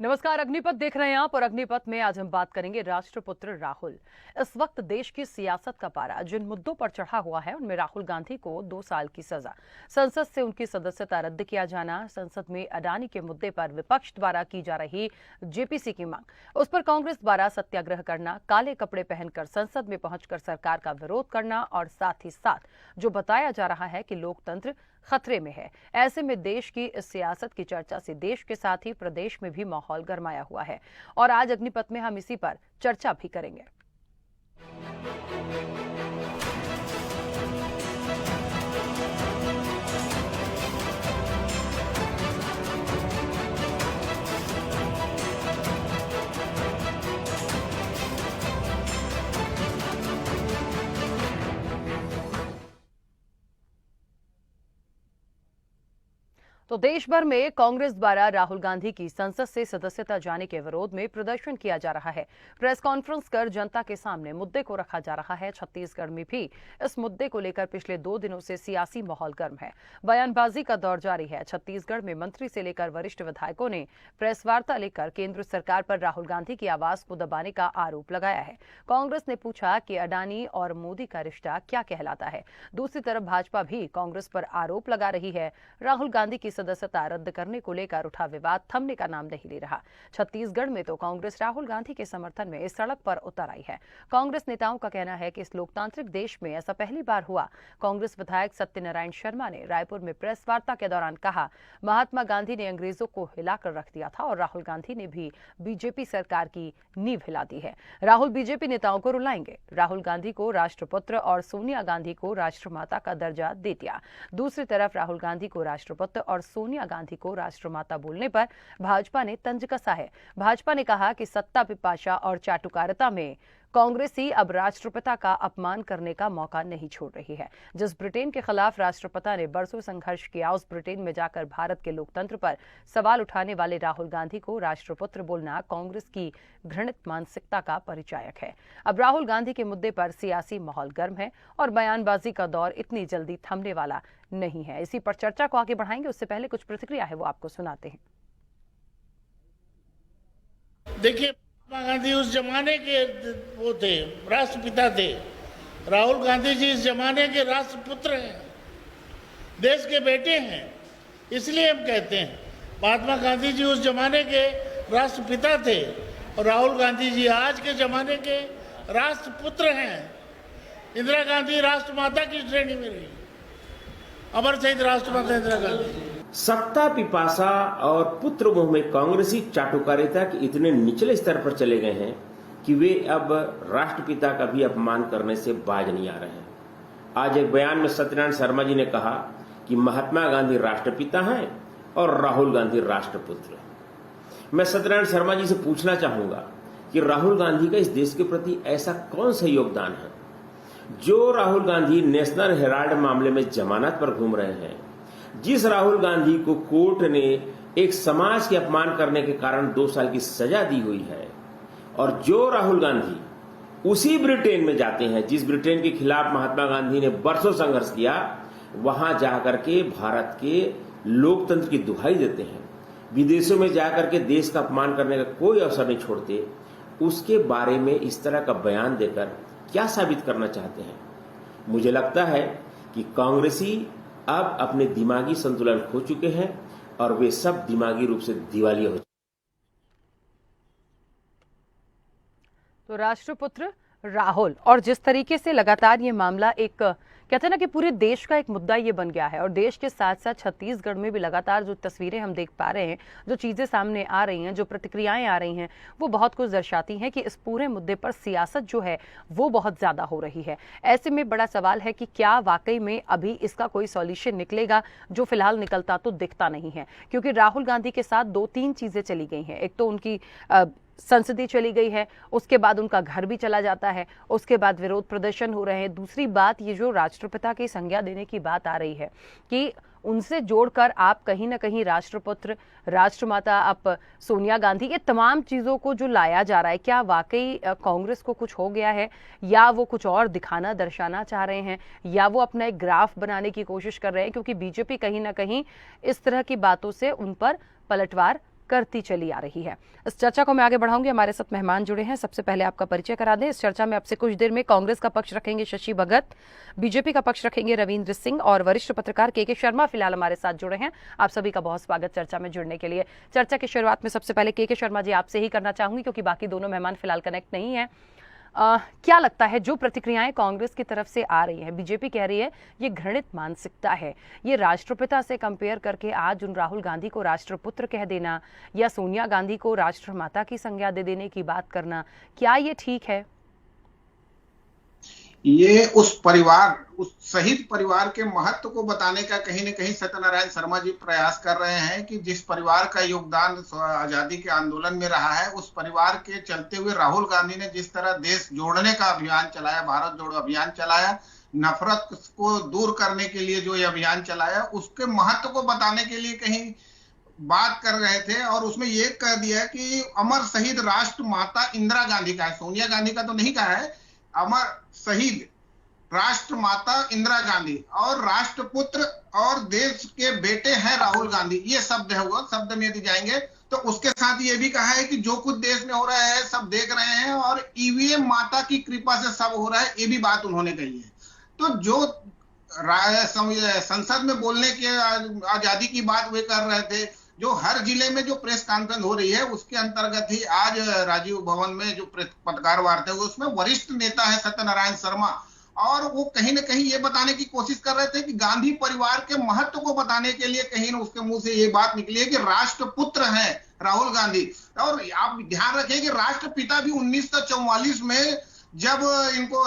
नमस्कार, अग्निपथ देख रहे हैं आप और अग्निपथ में आज हम बात करेंगे राष्ट्रपुत्र राहुल। इस वक्त देश की सियासत का पारा जिन मुद्दों पर चढ़ा हुआ है उनमें राहुल गांधी को 2 साल की सजा, संसद से उनकी सदस्यता रद्द किया जाना, संसद में अडानी के मुद्दे पर विपक्ष द्वारा की जा रही जेपीसी की मांग, उस पर कांग्रेस द्वारा सत्याग्रह करना, काले कपड़े पहनकर संसद में पहुंचकर सरकार का विरोध करना और साथ ही साथ जो बताया जा रहा है कि लोकतंत्र खतरे में है। ऐसे में देश की इस सियासत की चर्चा से देश के साथ ही प्रदेश में भी माहौल गरमाया हुआ है और आज अग्निपथ में हम इसी पर चर्चा भी करेंगे। तो देश भर में कांग्रेस द्वारा राहुल गांधी की संसद से सदस्यता जाने के विरोध में प्रदर्शन किया जा रहा है। प्रेस कॉन्फ्रेंस कर जनता के सामने मुद्दे को रखा जा रहा है। छत्तीसगढ़ में भी इस मुद्दे को लेकर पिछले 2 दिनों से सियासी माहौल गर्म है। बयानबाजी का दौर जारी है। छत्तीसगढ़ में मंत्री से लेकर वरिष्ठ विधायकों ने प्रेस वार्ता लेकर केंद्र सरकार पर राहुल गांधी की आवाज को दबाने का आरोप लगाया है। कांग्रेस ने पूछा कि अडानी और मोदी का रिश्ता क्या कहलाता है। दूसरी तरफ भाजपा भी कांग्रेस पर आरोप लगा रही है। राहुल गांधी की सदस्यता रद्द करने को लेकर उठा विवाद थमने का नाम नहीं ले रहा। छत्तीसगढ़ में तो कांग्रेस राहुल गांधी के समर्थन में इस सड़क पर उतर आई है। कांग्रेस नेताओं का कहना है कि इस लोकतांत्रिक देश में ऐसा पहली बार हुआ। कांग्रेस विधायक सत्यनारायण शर्मा ने रायपुर में प्रेस वार्ता के दौरान कहा, महात्मा गांधी ने अंग्रेजों को हिलाकर रख दिया था और राहुल गांधी ने भी बीजेपी सरकार की नींव हिला दी है। राहुल बीजेपी नेताओं को रुलाएंगे। राहुल गांधी को राष्ट्रपुत्र और सोनिया गांधी को राष्ट्रमाता का दर्जा दे दिया। दूसरी तरफ राहुल गांधी को राष्ट्रपुत्र और सोनिया गांधी को राष्ट्रमाता बोलने पर भाजपा ने तंज कसा है। भाजपा ने कहा कि सत्ता पिपाशा और चाटुकारिता में कांग्रेस ही अब राष्ट्रपिता का अपमान करने का मौका नहीं छोड़ रही है। जिस ब्रिटेन के खिलाफ राष्ट्रपिता ने बरसों संघर्ष किया, उस ब्रिटेन में जाकर भारत के लोकतंत्र पर सवाल उठाने वाले राहुल गांधी को राष्ट्रपुत्र बोलना कांग्रेस की घृणित मानसिकता का परिचायक है। अब राहुल गांधी के मुद्दे पर सियासी माहौल गर्म है और बयानबाजी का दौर इतनी जल्दी थमने वाला नहीं है। इसी पर चर्चा को आगे बढ़ाएंगे। उससे पहले कुछ प्रतिक्रिया है वो आपको सुनाते हैं। देखिए, महात्मा गांधी उस जमाने के वो थे, राष्ट्रपिता थे। राहुल गांधी जी इस जमाने के राष्ट्रपुत्र हैं, देश के बेटे हैं। इसलिए हम कहते हैं महात्मा गांधी जी उस जमाने के राष्ट्रपिता थे और राहुल गांधी जी आज के जमाने के राष्ट्रपुत्र हैं। इंदिरा गांधी राष्ट्रमाता की श्रेणी में रही, अमर शहीद राष्ट्रमाता इंदिरा गांधी। सत्ता पिपासा और पुत्र मोह में कांग्रेसी चाटुकारिता के इतने निचले स्तर पर चले गए हैं कि वे अब राष्ट्रपिता का भी अपमान करने से बाज नहीं आ रहे हैं। आज एक बयान में सत्यनारायण शर्मा जी ने कहा कि महात्मा गांधी राष्ट्रपिता हैं और राहुल गांधी राष्ट्रपुत्र। मैं सत्यनारायण शर्मा जी से पूछना चाहूंगा कि राहुल गांधी का इस देश के प्रति ऐसा कौन सा योगदान है जो राहुल गांधी नेशनल हेराल्ड मामले में जमानत पर घूम रहे हैं, जिस राहुल गांधी को कोर्ट ने एक समाज के अपमान करने के कारण 2 साल की सजा दी हुई है, और जो राहुल गांधी उसी ब्रिटेन में जाते हैं जिस ब्रिटेन के खिलाफ महात्मा गांधी ने बरसों संघर्ष किया, वहां जाकर के भारत के लोकतंत्र की दुहाई देते हैं, विदेशों में जाकर के देश का अपमान करने का कोई अवसर नहीं छोड़ते, उसके बारे में इस तरह का बयान देकर क्या साबित करना चाहते हैं? मुझे लगता है कि कांग्रेसी अब अपने दिमागी संतुलन खो चुके हैं और वे सब दिमागी रूप से दिवालिया हो चुके हैं। तो राष्ट्रपुत्र राहुल, और जिस तरीके से लगातार ये मामला एक कहते हैं ना कि पूरे देश का एक मुद्दा ये बन गया है और देश के साथ साथ छत्तीसगढ़ में भी लगातार जो तस्वीरें हम देख पा रहे हैं, जो चीजें सामने आ रही हैं, जो प्रतिक्रियाएं आ रही हैं, वो बहुत कुछ दर्शाती हैं कि इस पूरे मुद्दे पर सियासत जो है वो बहुत ज्यादा हो रही है। ऐसे में बड़ा सवाल है कि क्या वाकई में अभी इसका कोई सॉल्यूशन निकलेगा, जो फिलहाल निकलता तो दिखता नहीं है, क्योंकि राहुल गांधी के साथ 2-3 चीजें चली गई हैं। एक तो उनकी संसदीय चली गई है, उसके बाद उनका घर भी चला जाता है, उसके बाद विरोध प्रदर्शन हो रहे हैं। दूसरी बात, ये जो राष्ट्रपिता की संज्ञा देने की बात आ रही है कि उनसे जोड़कर आप कहीं ना कहीं राष्ट्रपुत्र, राष्ट्रमाता, आप सोनिया गांधी, ये तमाम चीजों को जो लाया जा रहा है, क्या वाकई कांग्रेस को कुछ हो गया है या वो कुछ और दिखाना दर्शाना चाह रहे हैं या वो अपना एक ग्राफ बनाने की कोशिश कर रहे हैं? क्योंकि बीजेपी कहीं ना कहीं इस तरह की बातों से उन पर पलटवार करती चली आ रही है। इस चर्चा को मैं आगे बढ़ाऊंगी। हमारे साथ मेहमान जुड़े हैं। सबसे पहले आपका परिचय करा दें। इस चर्चा में आपसे कुछ देर में कांग्रेस का पक्ष रखेंगे शशि भगत, बीजेपी का पक्ष रखेंगे रविंद्र सिंह और वरिष्ठ पत्रकार के शर्मा फिलहाल हमारे साथ जुड़े हैं। आप सभी का बहुत स्वागत चर्चा में जुड़ने के लिए। चर्चा की शुरुआत में सबसे पहले के शर्मा जी आपसे ही करना चाहूंगी, क्योंकि बाकी दोनों मेहमान फिलहाल कनेक्ट नहीं है। क्या लगता है जो प्रतिक्रियाएं कांग्रेस की तरफ से आ रही हैं, बीजेपी कह रही है ये घृणित मानसिकता है, ये राष्ट्रपिता से कंपेयर करके आज उन राहुल गांधी को राष्ट्रपुत्र कह देना या सोनिया गांधी को राष्ट्रमाता की संज्ञा दे देने की बात करना, क्या ये ठीक है? ये उस परिवार, उस शहीद परिवार के महत्व को बताने का कहीं न कहीं सत्यनारायण शर्मा जी प्रयास कर रहे हैं कि जिस परिवार का योगदान आजादी के आंदोलन में रहा है, उस परिवार के चलते हुए राहुल गांधी ने जिस तरह देश जोड़ने का अभियान चलाया, भारत जोड़ो अभियान चलाया, नफरत को दूर करने के लिए जो ये अभियान चलाया, उसके महत्व को बताने के लिए कहीं बात कर रहे थे। और उसमें ये कह दिया कि अमर शहीद राष्ट्र माता इंदिरा गांधी का है, सोनिया गांधी का तो नहीं कहा है। अमर शहीद राष्ट्र माता इंदिरा गांधी और राष्ट्रपुत्र और देश के बेटे हैं राहुल गांधी, ये शब्द है, वो शब्द में यदि जाएंगे तो उसके साथ ये भी कहा है कि जो कुछ देश में हो रहा है सब देख रहे हैं और ईवीएम माता की कृपा से सब हो रहा है, ये भी बात उन्होंने कही है। तो जो संसद में बोलने की आजादी की बात वे कर रहे थे, जो हर जिले में जो प्रेस कॉन्फ्रेंस हो रही है उसके अंतर्गत ही आज राजीव भवन में जो पत्रकार वार्ता हुई उसमें वरिष्ठ नेता है सत्यनारायण शर्मा, और वो कहीं ना कहीं ये बताने की कोशिश कर रहे थे कि गांधी परिवार के महत्व को बताने के लिए कहीं ना उसके मुंह से ये बात निकली है कि राष्ट्रपुत्र हैं राहुल गांधी। और आप ध्यान रखें कि राष्ट्रपिता भी 1944 में जब इनको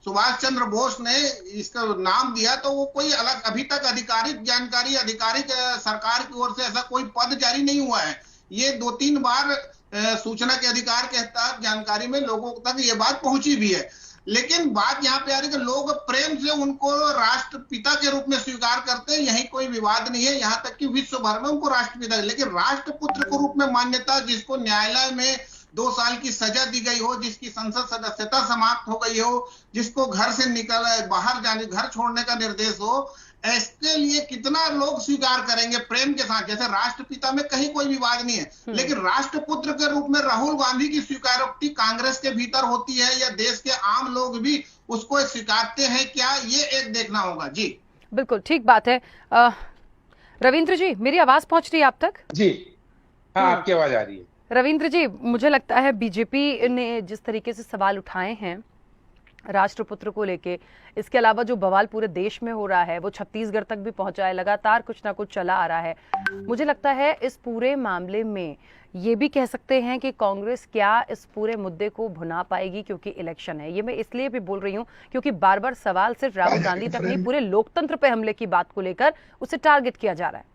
सुभाष चंद्र बोस ने इसका नाम दिया तो वो कोई अलग अभी तक आधिकारिक जानकारी, आधिकारिक सरकार की ओर से ऐसा कोई पद जारी नहीं हुआ है। ये 2-3 बार सूचना के अधिकार के तहत जानकारी में लोगों तक ये बात पहुंची भी है। लेकिन बात यहाँ पे आ रही है कि लोग प्रेम से उनको राष्ट्रपिता के रूप में स्वीकार करते हैं, यही कोई विवाद नहीं है, यहाँ तक कि विश्व भर में उनको राष्ट्रपिता, लेकिन राष्ट्रपुत्र के रूप में मान्यता, जिसको न्यायालय में 2 साल की सजा दी गई हो, जिसकी संसद सदस्यता समाप्त हो गई हो, जिसको घर से बाहर जाने, घर छोड़ने का निर्देश हो, इसके लिए कितना लोग स्वीकार करेंगे प्रेम के साथ। जैसे राष्ट्रपिता में कहीं कोई विवाद नहीं है, लेकिन राष्ट्रपुत्र के रूप में राहुल गांधी की स्वीकारोक्ति कांग्रेस के भीतर होती है या देश के आम लोग भी उसको स्वीकारते हैं क्या, ये एक देखना होगा। जी बिल्कुल ठीक बात है। रविंद्र जी, मेरी आवाज पहुंच रही है आप तक? जी हाँ, आपकी आवाज आ रही है। रविंद्र जी, मुझे लगता है बीजेपी ने जिस तरीके से सवाल उठाए हैं राष्ट्रपुत्र को लेके, इसके अलावा जो बवाल पूरे देश में हो रहा है वो छत्तीसगढ़ तक भी पहुंचा है, लगातार कुछ ना कुछ चला आ रहा है। मुझे लगता है इस पूरे मामले में ये भी कह सकते हैं कि कांग्रेस क्या इस पूरे मुद्दे को भुना पाएगी, क्योंकि इलेक्शन है। ये मैं इसलिए भी बोल रही हूँ क्योंकि बार बार सवाल सिर्फ राहुल गांधी तक नहीं, पूरे लोकतंत्र पे हमले की बात को लेकर उसे टारगेट किया जा रहा है।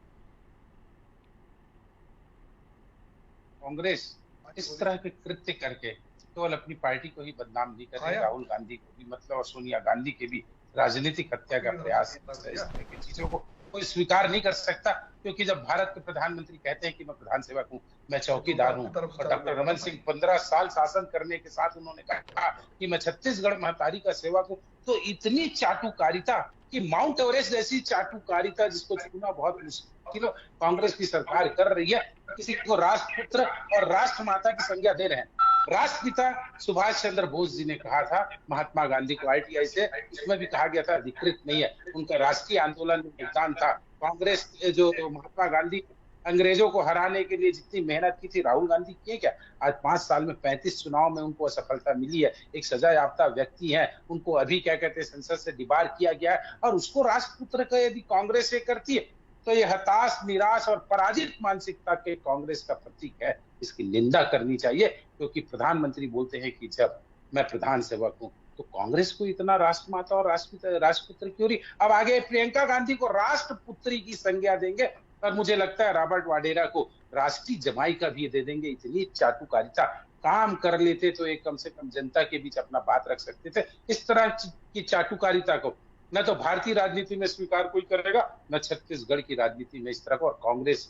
कांग्रेस इस तरह के कृत्य करके केवल अपनी पार्टी को ही बदनाम नहीं कर रही, राहुल गांधी को भी मतलब और सोनिया गांधी के भी राजनीतिक हत्या का प्रयास है। इस तरह की चीजों को कोई स्वीकार नहीं कर सकता, क्योंकि जब भारत के प्रधानमंत्री कहते हैं कि मैं प्रधान सेवक हूँ, मैं चौकीदार हूँ, और डॉक्टर रमन सिंह 15 साल शासन करने के साथ उन्होंने कहा कि मैं छत्तीसगढ़ महतारी का सेवक हूँ, तो इतनी चाटुकारिता कि माउंट एवरेस्ट जैसी चाटुकारिता जिसको छूना बहुत मुश्किल कांग्रेस की सरकार कर रही है। किसी को राष्ट्रपुत्र और राष्ट्रमाता की संज्ञा दे रहे हैं। राष्ट्रपिता सुभाष चंद्र बोस जी ने कहा था महात्मा गांधी को आरटीआई से, उसमें भी कहा गया था अधिकृत नहीं है, उनका राष्ट्रीय आंदोलन में योगदान था। कांग्रेस जो महात्मा गांधी अंग्रेजों को हराने के लिए जितनी मेहनत की थी, राहुल गांधी किए क्या? आज 5 साल में 35 चुनाव में उनको असफलता मिली है, एक सजा याफ्ता व्यक्ति है, उनको अभी क्या कहते हैं संसद से डिबार किया गया है, और उसको राष्ट्रपुत्र का यदि कांग्रेस ये करती है तो ये हताश, निराश और पराजित मानसिकता के कांग्रेस का प्रतीक है। इसकी निंदा करनी चाहिए, क्योंकि प्रधानमंत्री बोलते हैं कि जब मैं प्रधान सेवक हूँ, तो कांग्रेस को इतना राष्ट्रमाता और राष्ट्रपुत्र क्यों नहीं? अब आगे प्रियंका गांधी को राष्ट्रपुत्री की संज्ञा देंगे, और मुझे लगता है रॉबर्ट वाड्रा को राष्ट्रीय जमाई का भी दे देंगे। इतनी चाटुकारिता, काम कर लेते तो एक कम से कम जनता के बीच अपना बात रख सकते थे। इस तरह की चाटुकारिता को न तो भारतीय राजनीति में स्वीकार कोई करेगा, न छत्तीसगढ़ की राजनीति में इस तरह को। और कांग्रेस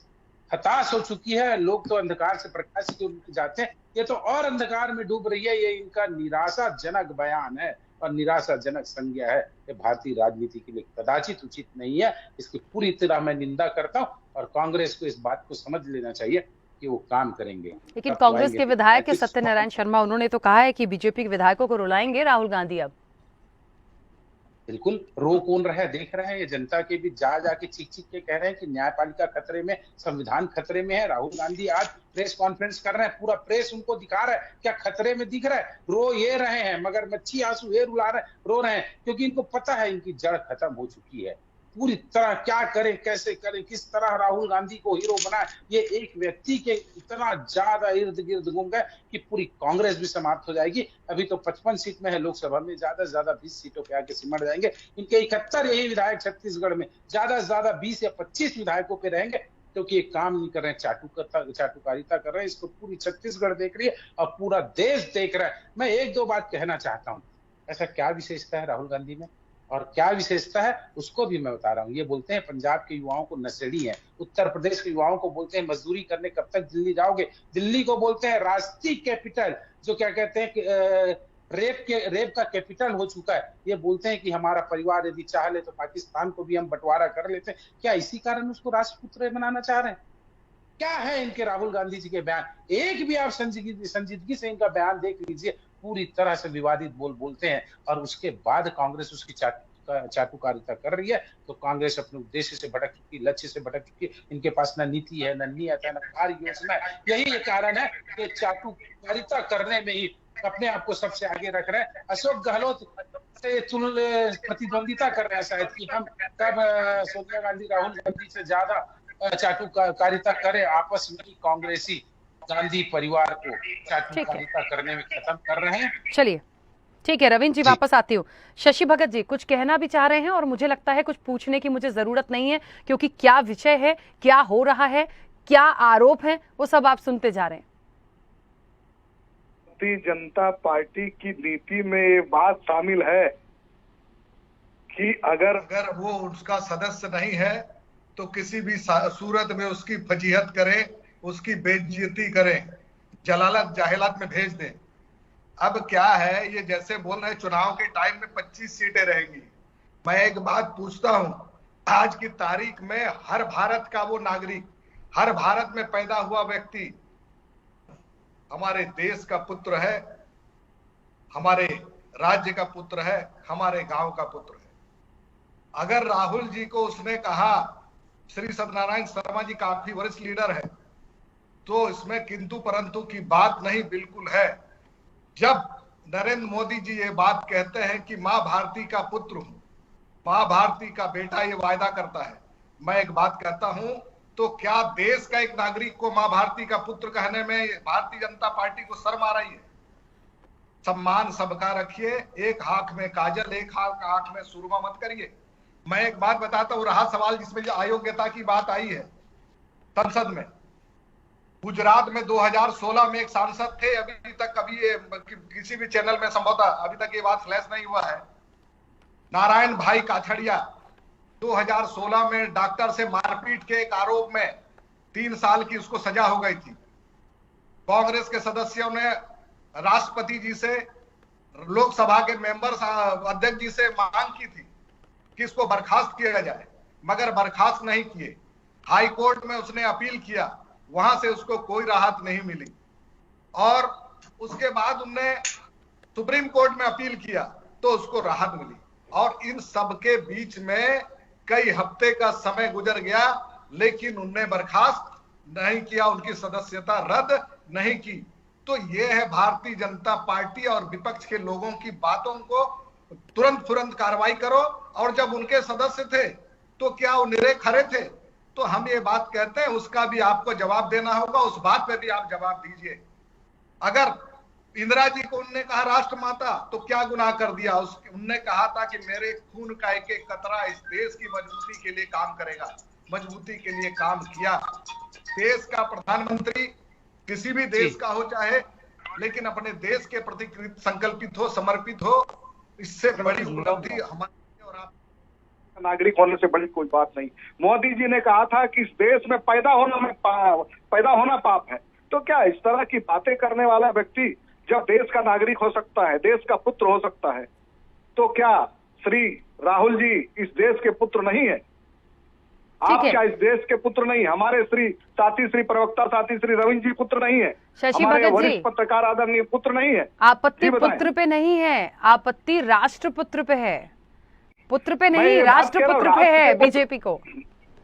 हताश हो चुकी है, लोग तो अंधकार से प्रकाश की ओर जाते हैं, ये तो और अंधकार में डूब रही है। ये इनका निराशाजनक बयान है और निराशाजनक संज्ञा है। ये भारतीय राजनीति के लिए कदाचित उचित नहीं है। इसकी पूरी तरह मैं निंदा करता हूं, और कांग्रेस को इस बात को समझ लेना चाहिए कि वो काम करेंगे। लेकिन तब तो कांग्रेस आएंगे। के विधायक 35 सत्यनारायण शर्मा उन्होंने तो कहा है कि बीजेपी के विधायकों को रुलाएंगे राहुल गांधी अब। बिल्कुल, रो कौन रहा है, देख रहे हैं, ये जनता के बीच जा जाके चीख चीख के कह रहे हैं कि न्यायपालिका खतरे में, संविधान खतरे में है। राहुल गांधी आज प्रेस कॉन्फ्रेंस कर रहे हैं, पूरा प्रेस उनको दिखा रहा है क्या खतरे में दिख रहा है। रो ये रहे हैं मगर मच्छी आंसू ये रुला रहे, रो रहे हैं, क्योंकि इनको पता है इनकी जड़ खत्म हो चुकी है। पूरी तरह क्या करें, कैसे करें, किस तरह राहुल गांधी को हीरो बनाए, ये एक व्यक्ति के इतना ज्यादा इर्द गिर्द घूम गए कि पूरी कांग्रेस भी समाप्त हो जाएगी। अभी तो 55 सीट में है लोकसभा में, ज्यादा से ज्यादा 20 सीटों पे आके सिमट जाएंगे। इनके 71 यही विधायक छत्तीसगढ़ में, ज्यादा से ज्यादा 20 या 25 विधायकों पे रहेंगे, क्योंकि ये काम नहीं कर रहे हैं, चाटुकारिता कर रहे हैं। इसको पूरी छत्तीसगढ़ देख रही है और पूरा देश देख रहा है। मैं एक दो बात कहना चाहता हूँ, ऐसा क्या विशेषता है राहुल गांधी में और क्या विशेषता है उसको भी मैं बता रहा हूँ। ये बोलते हैं पंजाब के युवाओं को नशेड़ी है, उत्तर प्रदेश के युवाओं को बोलते हैं मजदूरी करने कब तक दिल्ली जाओगे, दिल्ली को बोलते हैं राष्ट्रीय कैपिटल, जो क्या कहते हैं कि रेप का कैपिटल हो चुका है। ये बोलते हैं कि हमारा परिवार यदि चाह ले तो पाकिस्तान को भी हम बंटवारा कर लेते हैं। क्या इसी कारण उसको राष्ट्रपुत्र बनाना चाह रहे हैं? क्या है इनके राहुल गांधी जी के बयान? एक भी आप संजीदगी से इनका बयान देख लीजिए, पूरी तरह से विवादित बोलते हैं और उसके बाद कांग्रेस उसकी चाटुकारिता कर रही है। तो कांग्रेस अपने उद्देश्य से भटक चुकी, लक्ष्य से भटक चुकी। इनके पास न नीति है, न नियत है, न कार्य योजना है। यही कारण है कि चाटुकारिता करने में ही अपने आप को सबसे आगे रख रहे हैं। अशोक गहलोत से प्रतिद्वंदिता कर रहे हैं शायद कि हम कब सोनिया गांधी राहुल गांधी से ज्यादा चाटुकारिता करे। आपस में ही कांग्रेसी गांधी परिवार को चाटुकारिता करने में खत्म कर रहे हैं। चलिए ठीक है रविंद्र जी, वापस आती हूँ। शशि भगत जी कुछ कहना भी चाह रहे हैं और मुझे लगता है कुछ पूछने की मुझे जरूरत नहीं है, क्योंकि क्या विषय है, क्या हो रहा है, क्या आरोप है, वो सब आप सुनते जा रहे हैं। भारतीय जनता पार्टी की नीति में ये बात शामिल है कि अगर वो उसका सदस्य नहीं है तो किसी भी सूरत में उसकी फजीहत करें, उसकी बेइज्जती करें, जलालत जाहिलात में भेज दें। अब क्या है, ये जैसे बोल रहे चुनाव के टाइम में 25 सीटें रहेंगी। मैं एक बात पूछता हूं, आज की तारीख में हर भारत का वो नागरिक, हर भारत में पैदा हुआ व्यक्ति हमारे देश का पुत्र है, हमारे राज्य का पुत्र है, हमारे गांव का पुत्र है। अगर राहुल जी को उसने कहा, श्री सत्यनारायण शर्मा जी काफी वरिष्ठ लीडर है, तो इसमें किंतु परंतु की बात नहीं, बिल्कुल है। जब नरेंद्र मोदी जी ये बात कहते हैं कि मां भारती का पुत्र हूं, मां भारती का बेटा, ये वायदा करता है, मैं एक बात कहता हूं, तो क्या देश का एक नागरिक को मां भारती का पुत्र कहने में भारतीय जनता पार्टी को शर्म आ रही है? सम्मान सबका रखिए, एक आंख में काजल, एक आंख में सुरमा मत करिए। मैं एक बात बताता हूं, रहा सवाल जिसमें अयोग्यता की बात आई है संसद में, गुजरात में 2016 में एक सांसद थे, अभी तक कभी ये किसी भी चैनल में संभवतः अभी तक ये बात फ्लैश नहीं हुआ है, नारायण भाई काछड़िया, 2016 में डॉक्टर से मारपीट के एक आरोप में 3 साल की उसको सजा हो गई थी। कांग्रेस के सदस्यों ने राष्ट्रपति जी से, लोकसभा के मेंबर अध्यक्ष जी से मांग की थी कि इसको बर्खास्त किया जाए, मगर बर्खास्त नहीं किए। हाई कोर्ट में उसने अपील किया, वहां से उसको कोई राहत नहीं मिली, और उसके बाद उनने सुप्रीम कोर्ट में अपील किया तो उसको राहत मिली। और इन सब के बीच में कई हफ्ते का समय गुजर गया, लेकिन उनने बर्खास्त नहीं किया, उनकी सदस्यता रद्द नहीं की। तो ये है भारतीय जनता पार्टी और विपक्ष के लोगों की बातों को तुरंत कार्रवाई करो। और जब उनके सदस्य थे तो क्या वो निरे खरे थे? तो हम ये बात कहते हैं, उसका भी आपको जवाब देना होगा, उस बात पे भी आप जवाब दीजिए। अगर इंदिरा जी को उनने कहा राष्ट्रमाता, तो क्या गुनाह कर दिया? उनने कहा था कि मेरे खून का एक एक कतरा इस देश की मजबूती के लिए काम करेगा, मजबूती के लिए काम किया। देश का प्रधानमंत्री किसी भी देश का हो चाहे, लेकिन अपने देश के प्रति संकल्पित हो, समर्पित हो, इससे बड़ी उपलब्धि हमारी और आप नागरिक होने से बड़ी कोई बात नहीं। मोदी जी ने कहा था कि इस देश में पैदा होना पाप है। तो क्या इस तरह की बातें करने वाला व्यक्ति जब देश का नागरिक हो सकता है, देश का पुत्र हो सकता है, तो क्या श्री राहुल जी इस देश के पुत्र नहीं है? आप है। क्या इस देश के पुत्र नहीं? हमारे साथी श्री प्रवक्ता साथी श्री रविंद्र जी पुत्र नहीं है? शशि हमारे भगत जी, वरिष्ठ पत्रकार आदरणीय पुत्र नहीं है? आपत्ति जी बताएं। पुत्र पे नहीं है, आपत्ति राष्ट्रपुत्र पे है, पुत्र पे मैं नहीं, ये बात कह रहा हूं, राष्ट्रपुत्र पे राष्ट्र है के पुत्र- बीजेपी को।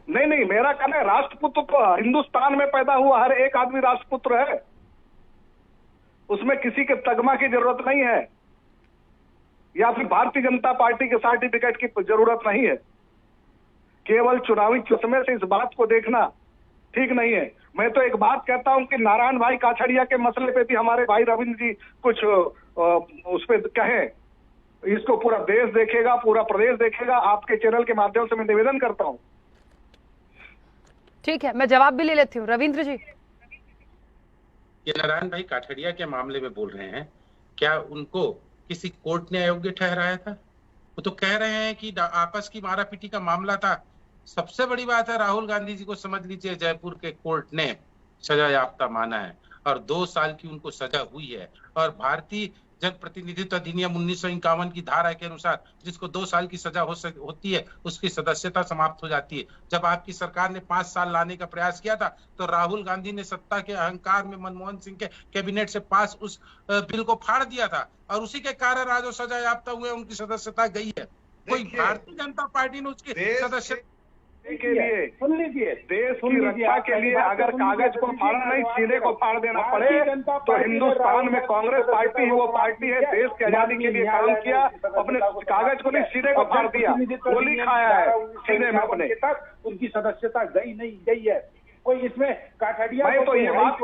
नहीं, मेरा कहना है राष्ट्रपुत्र तो हिंदुस्तान में पैदा हुआ हर एक आदमी राष्ट्रपुत्र है, उसमें किसी के तगमा की जरूरत नहीं है या फिर भारतीय जनता पार्टी के सर्टिफिकेट की जरूरत नहीं है। केवल चुनावी चुस्मे से इस बात को देखना ठीक नहीं है। मैं तो एक बात कहता हूं कि नारायण भाई काछड़िया के मसले पे भी हमारे भाई रविंद्र जी कुछ उस पे कहें, इसको पूरा देश देखेगा, पूरा प्रदेश देखेगा। आपके चैनल के माध्यम से मैं निवेदन करता हूं। ठीक है, मैं जवाब भी ले लेती हूँ। रविंद्र जी, ये नारायण भाई काठड़िया के मामले में बोल रहे हैं, क्या उनको किसी कोर्ट ने अयोग्य ठहराया था? वो तो कह रहे हैं कि आपस की मारापीटी का मामला था। सबसे बड़ी बात है, राहुल गांधी जी को समझ लीजिए जयपुर के कोर्ट ने सजा याफ्ता माना है और 2 साल की उनको सजा हुई है। और भारतीय जन प्रतिनिधित्व अधिनियम 1951 की धारा के अनुसार जिसको 2 साल की सजा होती है उसकी सदस्यता समाप्त हो जाती है। जब आपकी सरकार ने 5 साल लाने का प्रयास किया था तो राहुल गांधी ने सत्ता के अहंकार में मनमोहन सिंह के कैबिनेट से पास उस बिल को फाड़ दिया था और उसी के कारण आज वो सजा याफ्ता हुए, उनकी सदस्यता गई है। कोई भारतीय जनता पार्टी ने उसकी सदस्यता के लिए, सुन लीजिए, देश की रक्षा के लिए अगर कागज को फाड़ना नहीं सीने को फाड़ देना पड़े तो हिंदुस्तान में कांग्रेस पार्टी ही वो पार्टी है देश की आजादी के लिए काम किया, अपने कागज को नहीं सीने को फाड़ दिया, गोली खाया है सीने में अपने। उनकी सदस्यता गई नहीं गई है। कोई इसमें काठड़िया मैं तो ये बात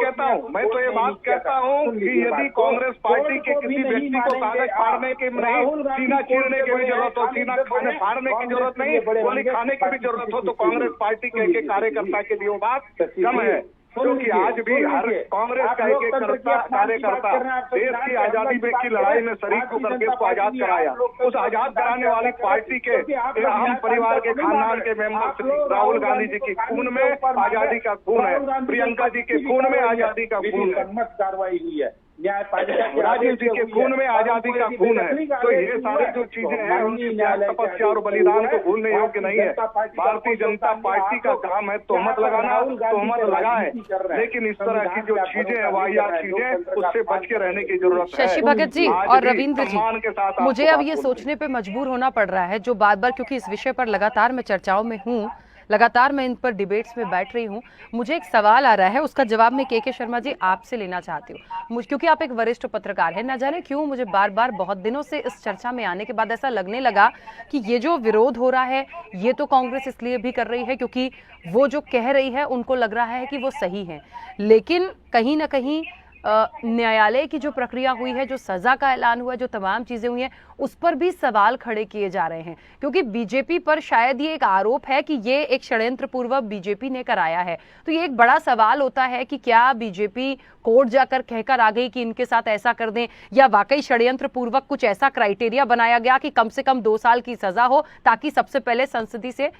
कहता हूँ कि यदि कांग्रेस पार्टी के किसी व्यक्ति को कागज फाड़ने के नहीं, सीना चीरने की भी जरूरत हो, सीना फाड़ने की जरूरत नहीं, गोली खाने की भी जरूरत हो तो कांग्रेस पार्टी के कार्यकर्ता के लिए वो बात कम है। क्योंकि आज भी हर कांग्रेस का एक कार्यकर्ता देश की आजादी की लड़ाई में शरीक होकर देश को आजाद कराया। उस आजाद कराने वाली पार्टी के अहम परिवार के खानदान के मेंबर राहुल गांधी जी की खून में आजादी का खून है, प्रियंका जी के खून में आजादी का खून है, कार्रवाई हुई है, न्यायपालिका राजीव जी के खून में आजादी का खून है। तो ये सारी जो चीजें हैं उनकी तपस्या और बलिदान को भूलने योग्य नहीं है। भारतीय जनता पार्टी का काम है तोहमत लगाना, तोहमत लगाए, लेकिन इस तरह की जो चीजें हैं वाहियात चीजें, उससे बच के रहने की जरूरत है। शशि भगत जी और रविंद्र जी, मुझे अब ये सोचने पे मजबूर होना पड़ रहा है, जो बार बार, क्योंकि इस विषय पर लगातार मैं चर्चाओं में हूँ, लगातार मैं इन पर डिबेट्स में बैठ रही हूँ, मुझे एक सवाल आ रहा है, उसका जवाब मैं के शर्मा जी आपसे लेना चाहती हूँ। क्योंकि आप एक वरिष्ठ पत्रकार हैं, न जाने क्यों मुझे बार बार बहुत दिनों से इस चर्चा में आने के बाद ऐसा लगने लगा कि ये जो विरोध हो रहा है ये तो कांग्रेस इसलिए भी कर रही है क्योंकि वो जो कह रही है उनको लग रहा है कि वो सही है, लेकिन कहीं ना कहीं न्यायालय की जो प्रक्रिया हुई है, जो सजा का ऐलान हुआ है, जो तमाम चीजें हुई हैं, उस पर भी सवाल खड़े किए जा रहे हैं। क्योंकि बीजेपी पर शायद ये एक आरोप है कि ये एक षड्यंत्र पूर्वक बीजेपी ने कराया है। तो ये एक बड़ा सवाल होता है कि क्या बीजेपी कोर्ट जाकर कहकर आ गई कि इनके साथ ऐसा कर दें, या वाकई षड्यंत्र पूर्वक कुछ ऐसा क्राइटेरिया बनाया गया कि कम से कम 2 साल की सजा हो ताकि सबसे पहले संसदीय से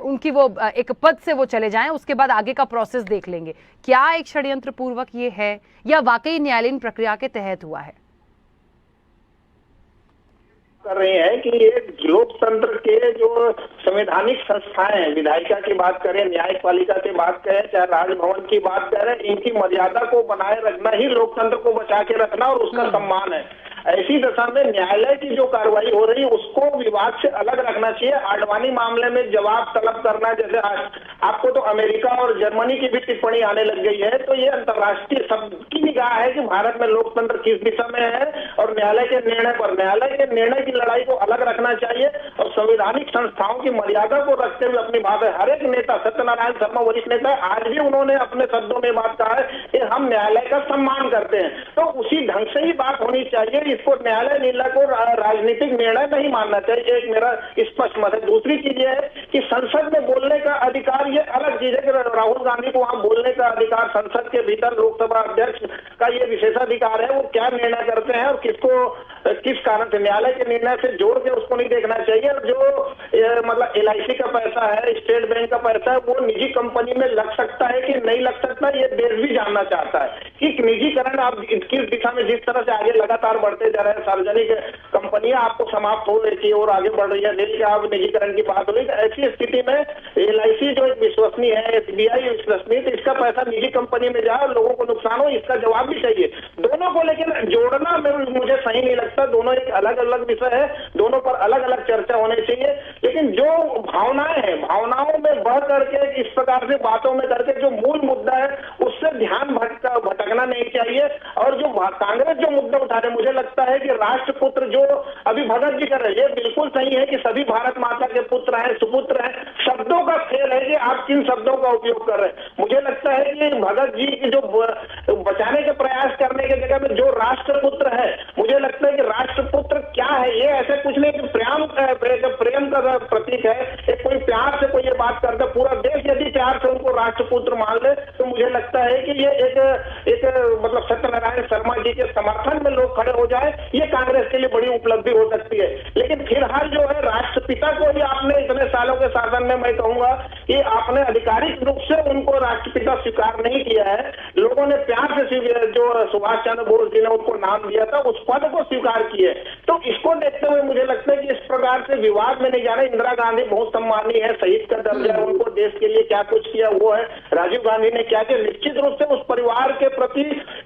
उनकी वो एक पद से वो चले जाएं, उसके बाद आगे का प्रोसेस देख लेंगे। क्या एक षड्यंत्र पूर्वक ये है या वाकई न्यायालयीन प्रक्रिया के तहत हुआ है? कर रहे हैं कि ये लोकतंत्र के जो संवैधानिक संस्थाएं हैं, विधायिका की बात करें, न्यायपालिका की बात करें, चाहे राजभवन की बात करें, इनकी मर्यादा को बनाए रखना ही लोकतंत्र को बचा के रखना और उसका सम्मान है। ऐसी दशा में न्यायालय की जो कार्रवाई हो रही है उसको विवाद से अलग रखना चाहिए। आडवाणी मामले में जवाब तलब करना, जैसे आपको तो अमेरिका और जर्मनी की भी टिप्पणी आने लग गई है, तो ये अंतर्राष्ट्रीय सबकी निगाह है कि भारत में लोकतंत्र किस दिशा में है और न्यायालय के निर्णय पर, न्यायालय के निर्णय की लड़ाई को अलग रखना चाहिए और संवैधानिक संस्थाओं की मर्यादा को रखते हुए अपनी बात है। हर एक नेता, सत्यनारायण शर्मा वरिष्ठ नेता, आज भी उन्होंने अपने शब्दों में बात कहा है कि हम न्यायालय का सम्मान करते हैं, तो उसी ढंग से ही बात होनी चाहिए। इसको न्यायालय निर्णय को राजनीतिक निर्णय नहीं मानना चाहिए, एक मेरा स्पष्ट मत है। दूसरी चीज ये है कि संसद में बोलने का अधिकार ये अलग चीज है कि राहुल गांधी को वहां बोलने का अधिकार, संसद के भीतर लोकसभा अध्यक्ष का ये विशेषाधिकार है, वो क्या निर्णय करते हैं और किसको किस कारण से न्यायालय के निर्णय से जोड़ के उसको नहीं देखना चाहिए। और जो मतलब LIC का पैसा है, स्टेट बैंक का पैसा है, वो निजी कंपनी में लग सकता है कि नहीं लग सकता, ये देश भी जानना चाहता है कि निजीकरण आप किस दिशा में जिस तरह से आगे लगातार बढ़ते जा रहे हैं, सार्वजनिक कंपनियां आपको समाप्त हो रही थी और आगे बढ़ रही है, रेल के आप निजीकरण की बात हो रही है, ऐसी स्थिति में LIC जो एक विश्वसनीय है, SBI विश्वसनीय, तो इसका पैसा निजी कंपनी में जाए और लोगों को नुकसान हो, इसका जवाब भी चाहिए। दोनों को लेकिन जोड़ना मुझे सही नहीं लगता, दोनों एक अलग अलग विषय है, दोनों पर अलग अलग चर्चा होनी चाहिए। लेकिन जो भावनाएं हैं, भावनाओं में बढ़ करके इस प्रकार से बातों में करके जो मूल मुद्दा है उससे ध्यान भटकना नहीं चाहिए। और जो कांग्रेस जो मुद्दा उठा रहे, मुझे लगता है कि राष्ट्रपुत्र जो अभी भगत जी कर रहे हैं, ये बिल्कुल सही है कि सभी भारत माता के पुत्र हैं, सुपुत्र हैं। शब्दों का खेल है कि आप किन शब्दों का उपयोग कर रहे हैं। मुझे लगता है कि भगत जी की जो बचाने के प्रयास करने की जगह में जो राष्ट्रपुत्र है, मुझे लगता है कि राष्ट्रपुत्र क्या है, ये ऐसे कुछ नहीं कि प्रेम का प्रतीक है, एक कोई प्यार से कोई ये बात करता, पूरा देश यदि प्यार से उनको राष्ट्रपुत्र मान ले तो मुझे लगता है कि ये एक मतलब सत्यनारायण शर्मा जी के समर्थन में लोग खड़े हो जाए, ये कांग्रेस के लिए बड़ी उपलब्धि हो सकती है। लेकिन फिलहाल जो है राष्ट्रपिता को ही आपने इतने सालों के शासन में, मैं कहूंगा कि आपने आधिकारिक रूप से उनको राष्ट्रपिता स्वीकार नहीं किया है। लोगों ने प्यार से जो सुभाष चंद्र बोस जी ने उनको नाम दिया था, उस पद को स्वीकार किए। तो इसको देखते हुए मुझे लगता है कि इस प्रकार से विवाद में नहीं जाना। इंदिरा गांधी बहुत सम्मानीय है, शहीद का दर्जा है, उनको देश के लिए क्या कुछ किया वो है। राजीव गांधी ने क्या किया, निश्चित रूप से उस परिवार के प्रति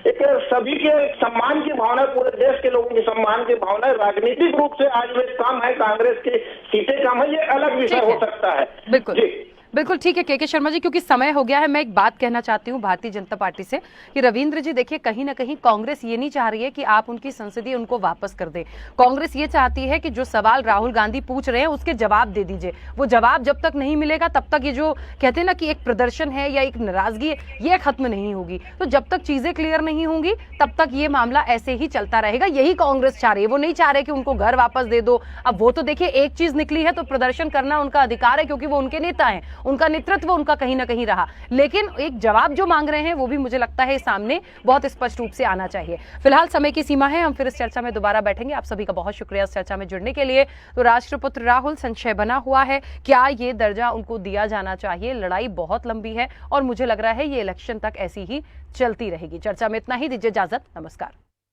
एक सभी के सम्मान की भावना, पूरे देश के लोगों की सम्मान की भावना है। राजनीतिक रूप से आज वे कम है, कांग्रेस की सीटें कम है, ये अलग विषय हो सकता है। बिल्कुल बिल्कुल ठीक है के शर्मा जी, क्योंकि समय हो गया है। मैं एक बात कहना चाहती हूँ भारतीय जनता पार्टी से कि रविंद्र जी देखिए, कहीं ना कहीं कांग्रेस ये नहीं चाह रही है कि आप उनकी संसदीय उनको वापस कर दें। कांग्रेस ये चाहती है कि जो सवाल राहुल गांधी पूछ रहे हैं उसके जवाब दे दीजिए। वो जवाब जब तक नहीं मिलेगा तब तक ये जो कहते हैं ना कि एक प्रदर्शन है या एक नाराजगी है, ये खत्म नहीं होगी। तो जब तक चीजें क्लियर नहीं होंगी तब तक ये मामला ऐसे ही चलता रहेगा। यही कांग्रेस चाह रही है, वो नहीं चाह रहे कि उनको घर वापस दे दो। अब वो तो देखिए एक चीज निकली है तो प्रदर्शन करना उनका अधिकार है, क्योंकि वो उनके नेता है, उनका नेतृत्व उनका कहीं ना कहीं रहा। लेकिन एक जवाब जो मांग रहे हैं वो भी मुझे लगता है सामने बहुत स्पष्ट रूप से आना चाहिए। फिलहाल समय की सीमा है, हम फिर इस चर्चा में दोबारा बैठेंगे। आप सभी का बहुत शुक्रिया इस चर्चा में जुड़ने के लिए। तो राष्ट्रपुत्र राहुल, संशय बना हुआ है, क्या ये दर्जा उनको दिया जाना चाहिए? लड़ाई बहुत लंबी है और मुझे लग रहा है ये इलेक्शन तक ऐसी ही चलती रहेगी। चर्चा में इतना ही, दीजिए इजाजत, नमस्कार।